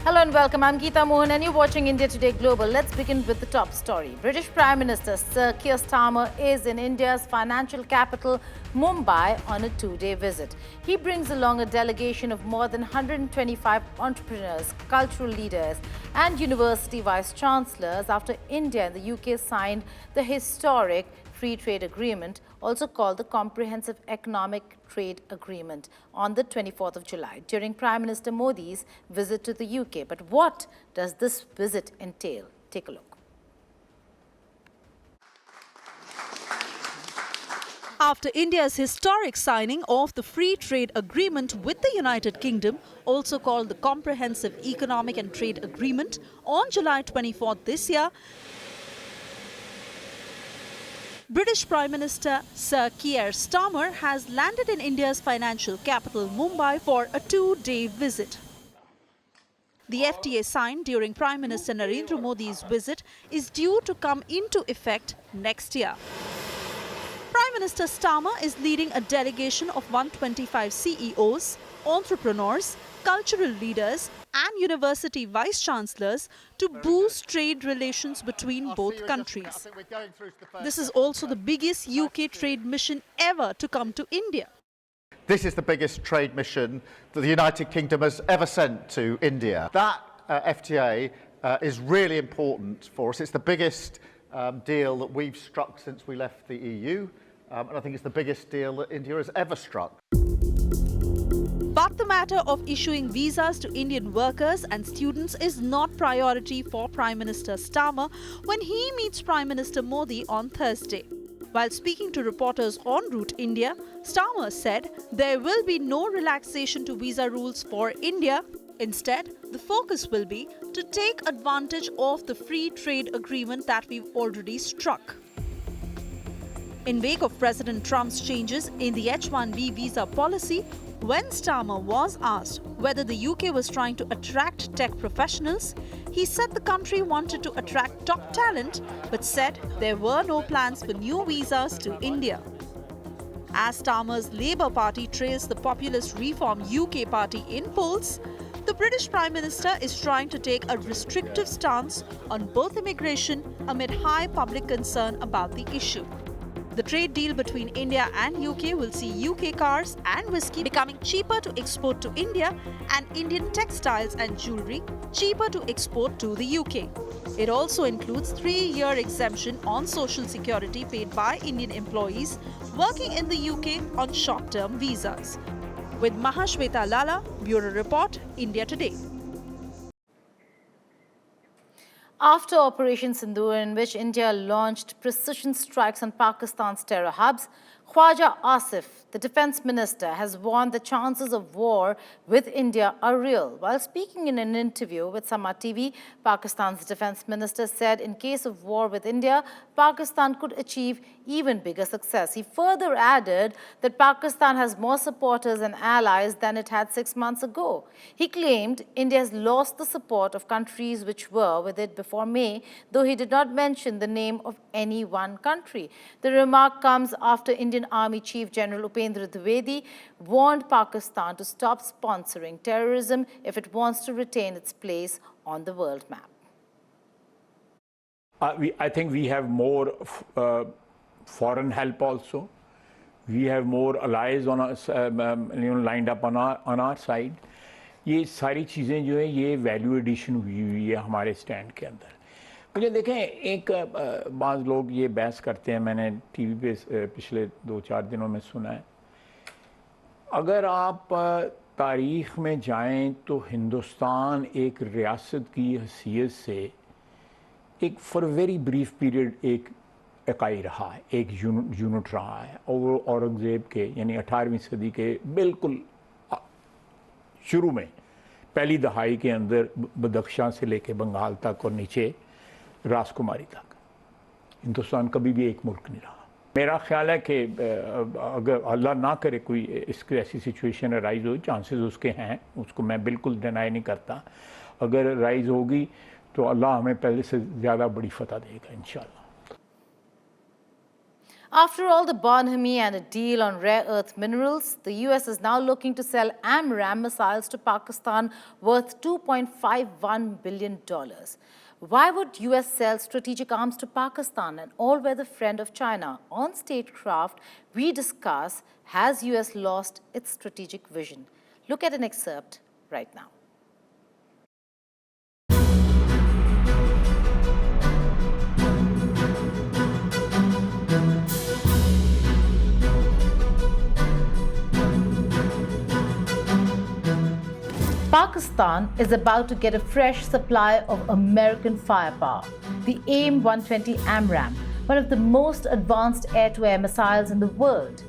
Hello and welcome. I'm Geeta Mohan and you're watching India Today Global. Let's begin with the top story. British Prime Minister Sir Keir Starmer is in India's financial capital, Mumbai, on a two-day visit. He brings along a delegation of more than 125 entrepreneurs, cultural leaders and university vice-chancellors after India and the UK signed the historic Free Trade Agreement, also called the Comprehensive Economic Trade Agreement, on the 24th of July during Prime Minister Modi's visit to the UK. But what does this visit entail? Take a look. After India's historic signing of the Free Trade Agreement with the United Kingdom, also called the Comprehensive Economic and Trade Agreement, on July 24th this year, British Prime Minister Sir Keir Starmer has landed in India's financial capital, Mumbai, for a two-day visit. The FTA signed during Prime Minister Narendra Modi's visit is due to come into effect next year. Prime Minister Starmer is leading a delegation of 125 CEOs, entrepreneurs, cultural leaders and university vice-chancellors to boost trade relations between both countries. This is also the biggest UK trade mission ever to come to India. This is the biggest trade mission that the United Kingdom has ever sent to India. That FTA is really important for us. It's the biggest deal that we've struck since we left the EU, and I think it's the biggest deal that India has ever struck. But the matter of issuing visas to Indian workers and students is not priority for Prime Minister Starmer when he meets Prime Minister Modi on Thursday. While speaking to reporters en route India, Starmer said there will be no relaxation to visa rules for India. Instead, the focus will be to take advantage of the free trade agreement that we've already struck. In wake of President Trump's changes in the H-1B visa policy, when Starmer was asked whether the UK was trying to attract tech professionals, he said the country wanted to attract top talent, but said there were no plans for new visas to India. As Starmer's Labour Party trails the populist Reform UK party in polls, the British Prime Minister is trying to take a restrictive stance on both immigration amid high public concern about the issue. The trade deal between India and UK will see UK cars and whiskey becoming cheaper to export to India and Indian textiles and jewellery cheaper to export to the UK. It also includes 3-year exemption on social security paid by Indian employees working in the UK on short-term visas. With Mahashweta Lala, Bureau Report, India Today. After Operation Sindoor, in which India launched precision strikes on Pakistan's terror hubs, Khwaja Asif, the defense minister, has warned the chances of war with India are real. While speaking in an interview with Sama TV, Pakistan's defense minister said in case of war with India, Pakistan could achieve even bigger success. He further added that Pakistan has more supporters and allies than it had 6 months ago. He claimed India has lost the support of countries which were with it before May, though he did not mention the name of any one country. The remark comes after Indian Army Chief General Upendra Dwivedi warned Pakistan to stop sponsoring terrorism if it wants to retain its place on the world map. I think we have more foreign help also. We have more allies on us, lined up on our side. ये सारी चीज़ें जो है ये value addition हुई है हमारे stand के अंदर. मुझे देखें एक बाज़ लोग ये बहस करते हैं, मैंने टीवी पे पिछले 2-4 दिनों में सुना है. अगर आप तारीख़ में जाएं तो हिंदुस्तान एक रियासत की हैसियत से एक फॉर वेरी ब्रीफ पीरियड एक इकाई रहा है, एक यूनिट रहा है. और वो औरंगज़ेब के यानी 18वीं सदी के बिल्कुल शुरू में पहली दहाई के अंदर बदख्शां से लेके बंगाल तक और नीचे राजकुमारी तक हिंदुस्तान कभी भी एक मुल्क नहीं रहा. मेरा ख्याल है कि अगर अल्लाह ना करे कोई इसकी ऐसी सिचुएशन राइज हो, चांसेस उसके हैं, उसको मैं बिल्कुल डिनाई नहीं करता. अगर राइज होगी तो अल्लाह हमें पहले से ज़्यादा बड़ी फतह देगा इंशाल्लाह. After all the bonhomie and a deal on rare earth minerals, the US is now looking to sell AMRAM missiles to Pakistan worth $2.51 billion. Why would US sell strategic arms to Pakistan, an all-weather friend of China? On Statecraft, we discuss, has US lost its strategic vision? Look at an excerpt right now. Pakistan is about to get a fresh supply of American firepower, the AIM-120 AMRAM, one of the most advanced air-to-air missiles in the world.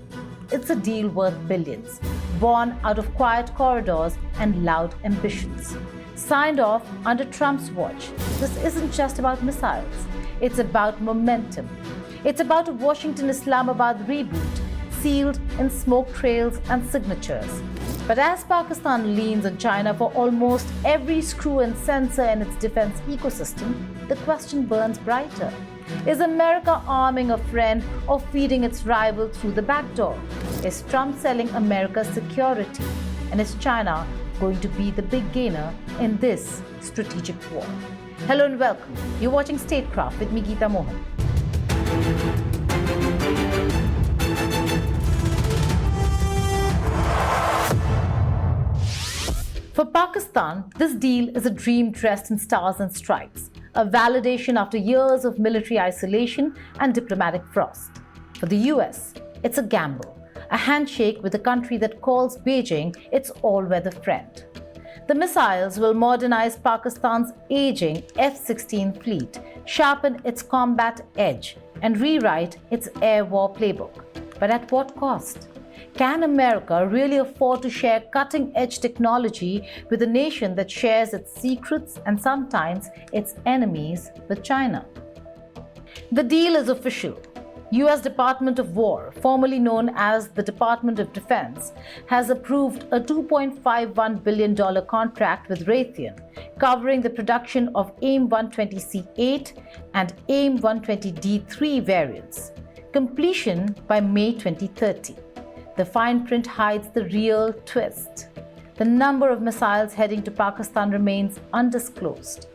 It's a deal worth billions, born out of quiet corridors and loud ambitions. Signed off under Trump's watch, this isn't just about missiles. It's about momentum. It's about a Washington-Islamabad reboot, sealed in smoke trails and signatures. But as Pakistan leans on China for almost every screw and sensor in its defense ecosystem, the question burns brighter. Is America arming a friend or feeding its rival through the back door? Is Trump selling America's security? And is China going to be the big gainer in this strategic war? Hello and welcome. You're watching Statecraft with me, Geeta Mohan. For Pakistan, this deal is a dream dressed in stars and stripes, a validation after years of military isolation and diplomatic frost. For the US, it's a gamble, a handshake with a country that calls Beijing its all-weather friend. The missiles will modernize Pakistan's aging F-16 fleet, sharpen its combat edge, and rewrite its air war playbook. But at what cost? Can America really afford to share cutting-edge technology with a nation that shares its secrets and sometimes its enemies with China? The deal is official. US Department of War, formerly known as the Department of Defense, has approved a $2.51 billion contract with Raytheon, covering the production of AIM-120C8 and AIM-120D3 variants. Completion by May 2030. The fine print hides the real twist. The number of missiles heading to Pakistan remains undisclosed.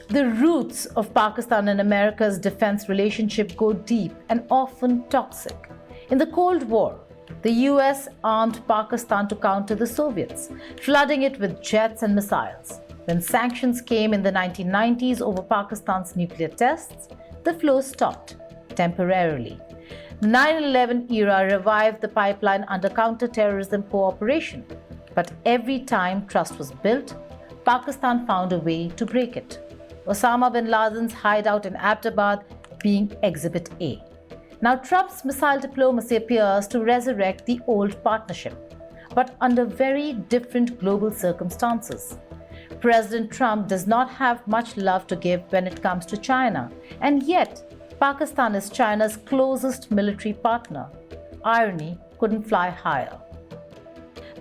The roots of Pakistan and America's defense relationship go deep and often toxic. In the Cold War, the US armed Pakistan to counter the Soviets, flooding it with jets and missiles. When sanctions came in the 1990s over Pakistan's nuclear tests, the flow stopped temporarily. The 9/11 era revived the pipeline under counter-terrorism cooperation. But every time trust was built, Pakistan found a way to break it. Osama bin Laden's hideout in Abbottabad being Exhibit A. Now Trump's missile diplomacy appears to resurrect the old partnership, but under very different global circumstances. President Trump does not have much love to give when it comes to China, and yet Pakistan is China's closest military partner. Irony couldn't fly higher.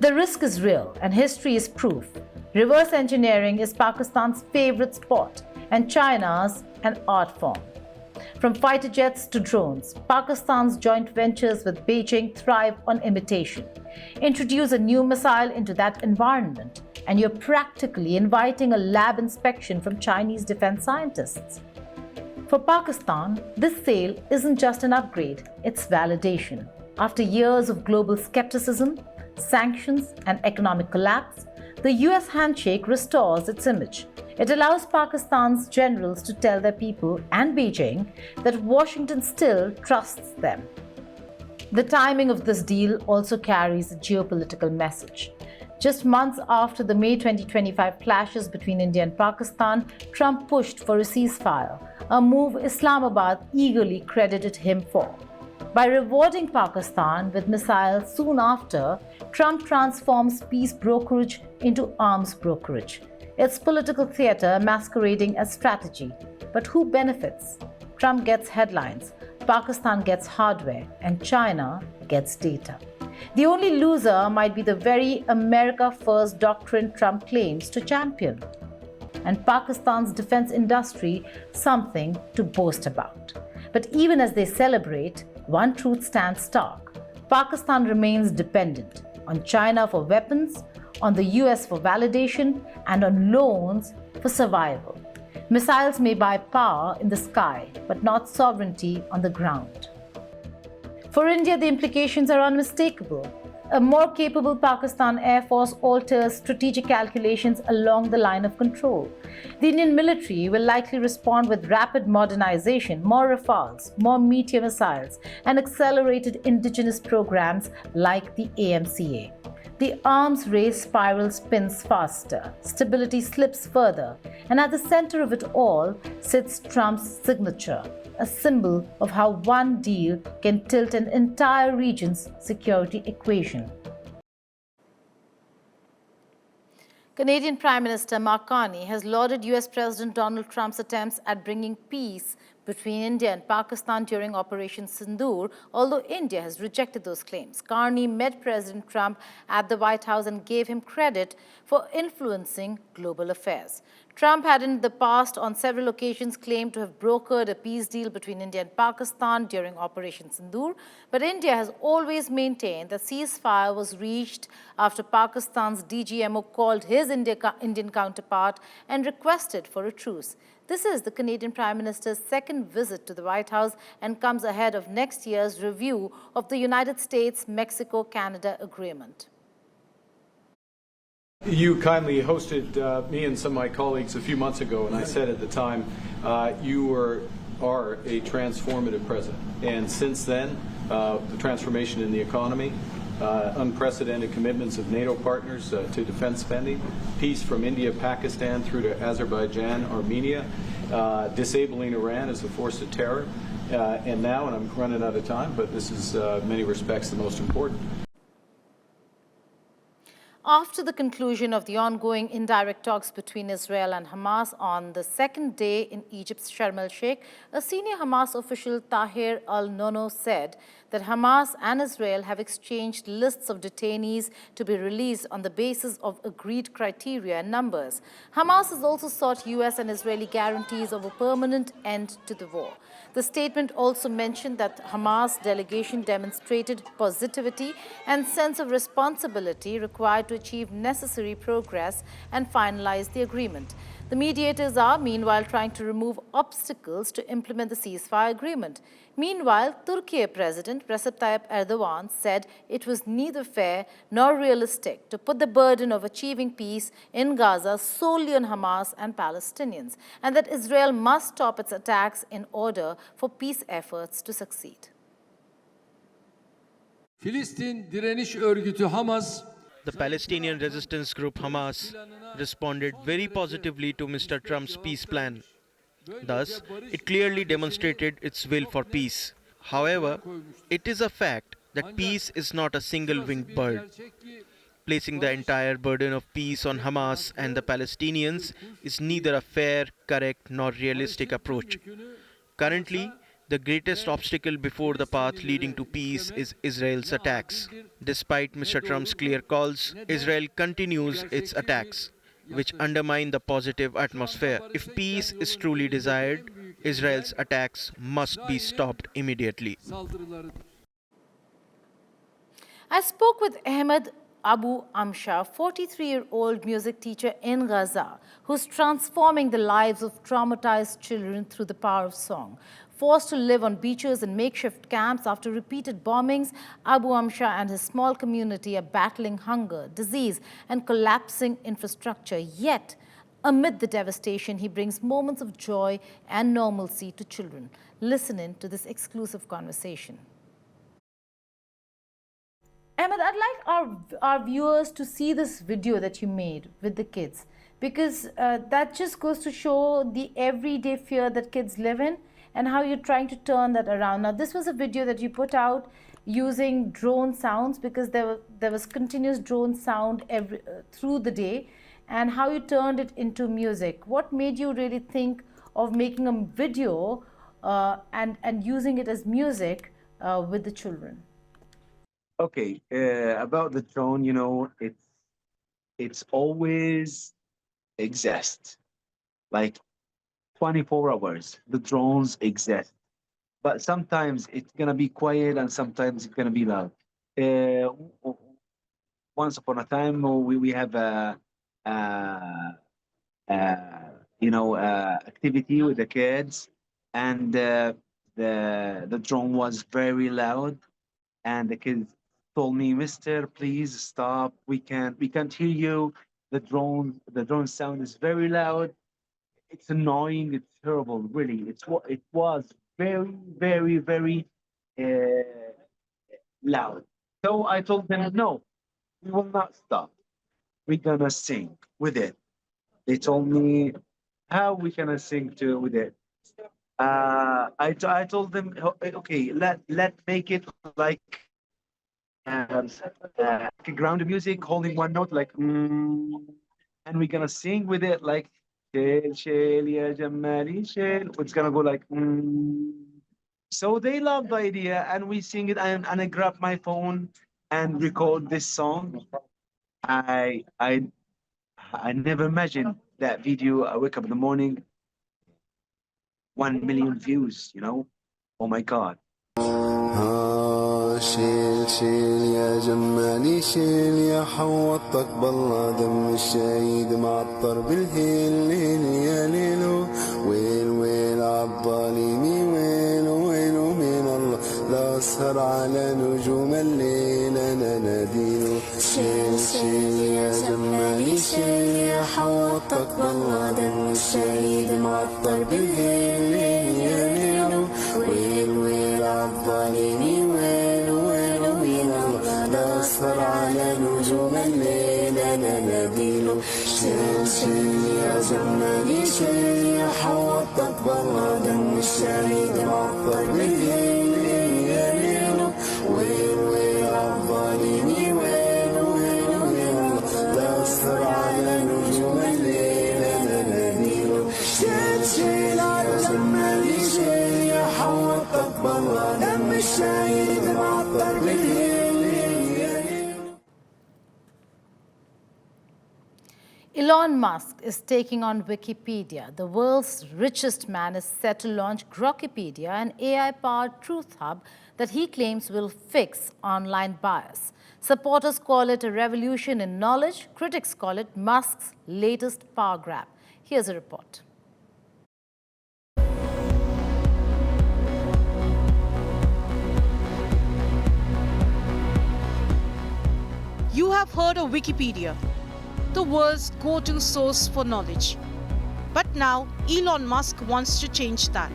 The risk is real, and history is proof. Reverse engineering is Pakistan's favorite sport, and China's an art form. From fighter jets to drones, Pakistan's joint ventures with Beijing thrive on imitation. Introduce a new missile into that environment, and you're practically inviting a lab inspection from Chinese defense scientists. For Pakistan, this sale isn't just an upgrade, it's validation. After years of global skepticism, sanctions, and economic collapse, the US handshake restores its image. It allows Pakistan's generals to tell their people and Beijing that Washington still trusts them. The timing of this deal also carries a geopolitical message. Just months after the May 2025 clashes between India and Pakistan, Trump pushed for a ceasefire, a move Islamabad eagerly credited him for. By rewarding Pakistan with missiles soon after, Trump transforms peace brokerage into arms brokerage. It's political theater masquerading as strategy. But who benefits? Trump gets headlines, Pakistan gets hardware, and China gets data. The only loser might be the very America First doctrine Trump claims to champion. and Pakistan's defense industry something to boast about. But even as they celebrate, one truth stands stark. Pakistan remains dependent on China for weapons, on the US for validation, and on loans for survival. Missiles may buy power in the sky, but not sovereignty on the ground. For India, the implications are unmistakable. A more capable Pakistan Air Force alters strategic calculations along the line of control. The Indian military will likely respond with rapid modernization, more Rafales, more Meteor missiles, and accelerated indigenous programs like the AMCA. The arms race spiral spins faster, stability slips further, and at the center of it all sits Trump's signature, a symbol of how one deal can tilt an entire region's security equation. Canadian Prime Minister Mark Carney has lauded US President Donald Trump's attempts at bringing peace between India and Pakistan during Operation Sindoor, although India has rejected those claims. Carney met President Trump at the White House and gave him credit for influencing global affairs. Trump had in the past on several occasions claimed to have brokered a peace deal between India and Pakistan during Operation Sindoor, but India has always maintained that ceasefire was reached after Pakistan's DGMO called his Indian counterpart and requested for a truce. This is the Canadian Prime Minister's second visit to the White House and comes ahead of next year's review of the United States-Mexico-Canada agreement. You kindly hosted me and some of my colleagues a few months ago, and I said at the time, you are a transformative president. And since then, the transformation in the economy, unprecedented commitments of NATO partners to defense spending, peace from India, Pakistan through to Azerbaijan, Armenia, disabling Iran as a force of terror, and now, and I'm running out of time, but this is in many respects the most important. After the conclusion of the ongoing indirect talks between Israel and Hamas on the second day in Egypt's Sharm el-Sheikh, a senior Hamas official, Tahir al-Nono, said that Hamas and Israel have exchanged lists of detainees to be released on the basis of agreed criteria and numbers. Hamas has also sought US and Israeli guarantees of a permanent end to the war. The statement also mentioned that Hamas delegation demonstrated positivity and sense of responsibility required to achieve necessary progress and finalize the agreement. The mediators are, meanwhile, trying to remove obstacles to implement the ceasefire agreement. Meanwhile, Turkey President Recep Tayyip Erdogan said it was neither fair nor realistic to put the burden of achieving peace in Gaza solely on Hamas and Palestinians, and that Israel must stop its attacks in order for peace efforts to succeed. Filistin Direniş Örgütü Hamas, the Palestinian resistance group Hamas responded very positively to Mr. Trump's peace plan. Thus, it clearly demonstrated its will for peace. However, it is a fact that peace is not a single-winged bird. Placing the entire burden of peace on Hamas and the Palestinians is neither a fair, correct, nor realistic approach. Currently, the greatest obstacle before the path leading to peace is Israel's attacks. Despite Mr. Trump's clear calls, Israel continues its attacks, which undermine the positive atmosphere. If peace is truly desired, Israel's attacks must be stopped immediately. I spoke with Ahmed Abu Amsha, 43-year-old music teacher in Gaza, who's transforming the lives of traumatized children through the power of song. Forced to live on beaches and makeshift camps after repeated bombings, Abu Amsha and his small community are battling hunger, disease, and collapsing infrastructure. Yet, amid the devastation, he brings moments of joy and normalcy to children. Listen in to this exclusive conversation. Ahmed, I'd like our viewers to see this video that you made with the kids, because that just goes to show the everyday fear that kids live in and how you're trying to turn that around. Now, this was a video that you put out using drone sounds, because there was continuous drone sound through the day, and how you turned it into music. What made you really think of making a video and using it as music with the children? Okay, about the drone, you know, it's always exist. like 24 hours. The drones exist, but sometimes it's gonna be quiet and sometimes it's gonna be loud. Uh, Once upon a time, we have a, activity with the kids, and the drone was very loud, and the kids told me, "Mister, please stop. We can't hear you. The drone sound is very loud. It's annoying. It's terrible. Really, it was very, very, very loud." So I told them, "No, we will not stop. We're gonna sing with it." They told me, "How we gonna sing with it?" I told them, Okay, let make it like like a ground music, holding one note, like and we're gonna sing with it like shel shel ya jamali shel. It's gonna go like So they love the idea, and we sing it, and I grab my phone and record this song. I I I never imagined that video. I wake up in the morning, 1 million views. Oh my God. شيل شيل يا جمالي شيل يا حوطك بالله دم الشهيد معطر بالهيل ليل يا ليلو ويل ويل عالظالمي ويل ويل من الله لا أسهر على نجوم الليل أنا ناديله شيل شيل يا جمالي شيل يا حوطك بالله دم الشهيد معطر بالهيل ليل يا ليلو ويل ويل عالظالمي أسهر على نجوم الليل أنا ناديله شيل شيل يا زماني شيل يا حوطك بالله دم الشهيد معطر بالليل يا ليله ويل ويل عالظالمي ويل ويل ويل لا أسهر على نجوم الليل أنا ناديله شيل شيل يا زماني شيل يا حوطك بالله دم الشهيد معطر بالليل. Elon Musk is taking on Wikipedia. The world's richest man is set to launch Grokipedia, an AI-powered truth hub that he claims will fix online bias. Supporters call it a revolution in knowledge. Critics call it Musk's latest power grab. Here's a report. You have heard of Wikipedia, the world's go-to source for knowledge. But now, Elon Musk wants to change that.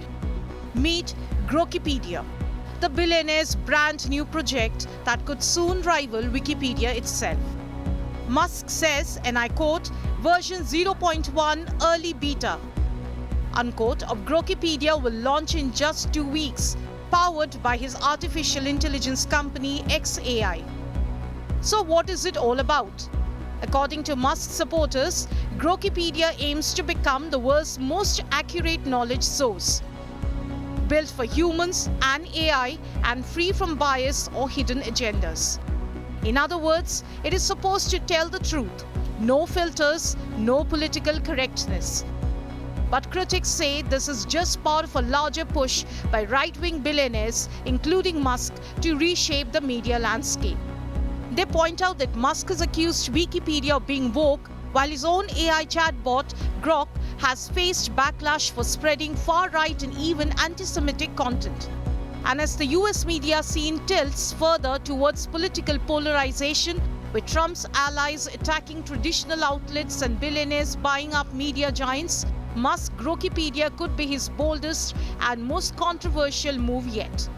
Meet Grokipedia, the billionaire's brand new project that could soon rival Wikipedia itself. Musk says, and I quote, version 0.1 early beta, unquote, of Grokipedia will launch in just 2 weeks, powered by his artificial intelligence company xAI. So what is it all about? According to Musk supporters, Grokipedia aims to become the world's most accurate knowledge source, built for humans and AI and free from bias or hidden agendas. In other words, it is supposed to tell the truth, no filters, no political correctness. But critics say this is just part of a larger push by right-wing billionaires, including Musk, to reshape the media landscape. They point out that Musk has accused Wikipedia of being woke, while his own AI chatbot, Grok, has faced backlash for spreading far-right and even anti-Semitic content. And as the US media scene tilts further towards political polarization, with Trump's allies attacking traditional outlets and billionaires buying up media giants, Musk's Grokipedia could be his boldest and most controversial move yet.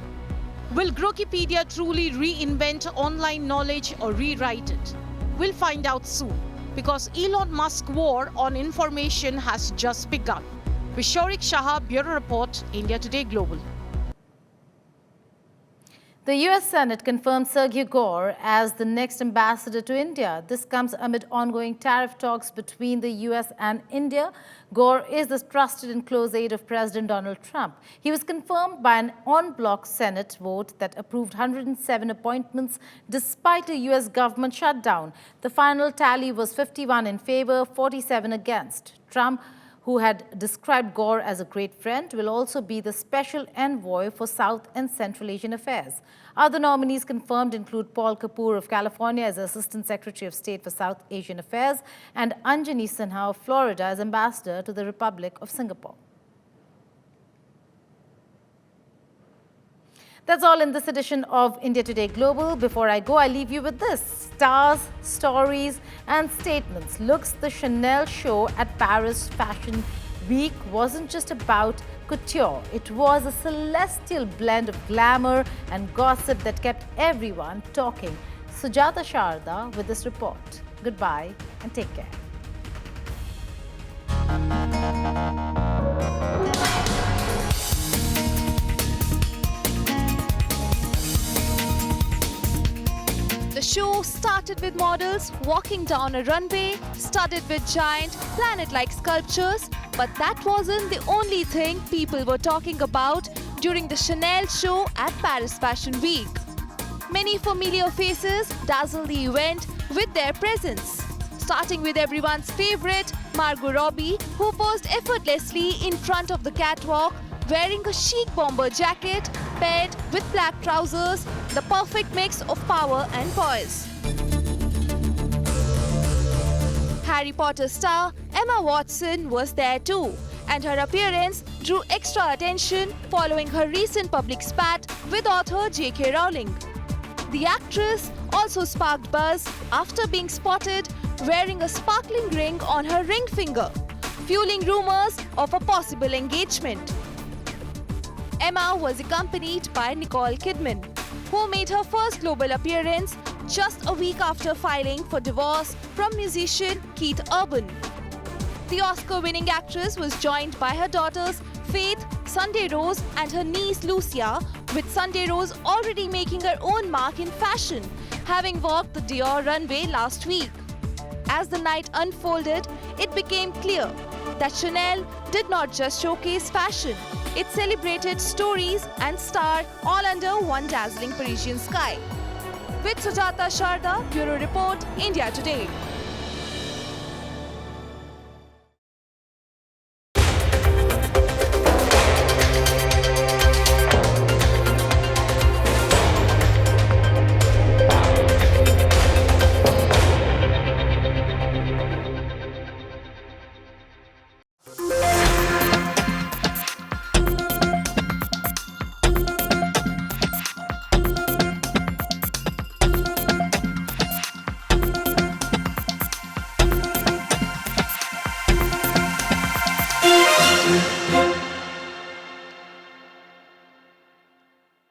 Will Grokipedia truly reinvent online knowledge or rewrite it? We'll find out soon, because Elon Musk's war on information has just begun. Vishorik Shah, Bureau Report, India Today Global. The US Senate confirmed Sergey Gore as the next ambassador to India. This comes amid ongoing tariff talks between the US and India. Gore is the trusted and close aide of President Donald Trump. He was confirmed by an en bloc Senate vote that approved 107 appointments despite a US government shutdown. The final tally was 51 in favor, 47 against. Trump, who had described Gore as a great friend, will also be the special envoy for South and Central Asian affairs. Other nominees confirmed include Paul Kapoor of California as Assistant Secretary of State for South Asian Affairs and Anjani Sinha of Florida as Ambassador to the Republic of Singapore. That's all in this edition of India Today Global. Before I go, I leave you with this. Stars, stories and statements. Looks, the Chanel show at Paris Fashion Week wasn't just about couture. It was a celestial blend of glamour and gossip that kept everyone talking. Sujata Sharda with this report. Goodbye and take care. The show started with models walking down a runway studded with giant planet-like sculptures, but that wasn't the only thing people were talking about during the Chanel show at Paris Fashion Week. Many familiar faces dazzled the event with their presence, starting with everyone's favorite, Margot Robbie, who posed effortlessly in front of the catwalk wearing a chic bomber jacket paired with black trousers, the perfect mix of power and poise. Harry Potter star Emma Watson was there too, and her appearance drew extra attention following her recent public spat with author J.K. Rowling. The actress also sparked buzz after being spotted wearing a sparkling ring on her ring finger, fueling rumors of a possible engagement. Emma was accompanied by Nicole Kidman, who made her first global appearance just a week after filing for divorce from musician Keith Urban. The Oscar-winning actress was joined by her daughters Faith, Sunday Rose and her niece Lucia, with Sunday Rose already making her own mark in fashion, having walked the Dior runway last week. As the night unfolded, it became clear that Chanel did not just showcase fashion, it celebrated stories and stars all under one dazzling Parisian sky. With Sujata Sharda, Bureau Report, India Today.